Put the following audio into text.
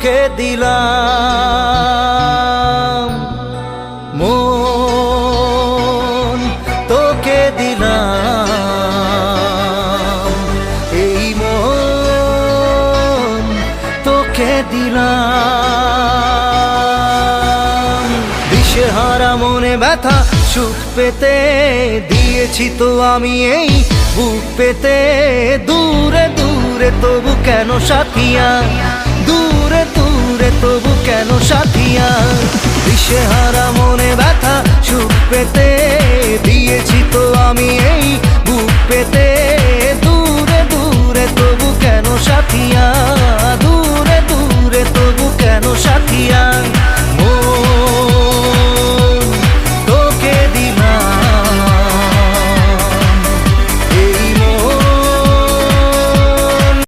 তোকে দিলাম, মন তোকে দিলাম, এই মন তোকে দিলাম। দিশেহারা মনে ব্যথা সুখ পেতে দিয়েছি তো আমি এই বুক পেতে। দূরে দূরে তবু কেন সাথিয়া, দূরে দূরে তবু কেন সাথিয়া। দিশেহারা মনে ব্যথা সুখ পেতে দিয়েছি তো আমি এই বুক পেতে।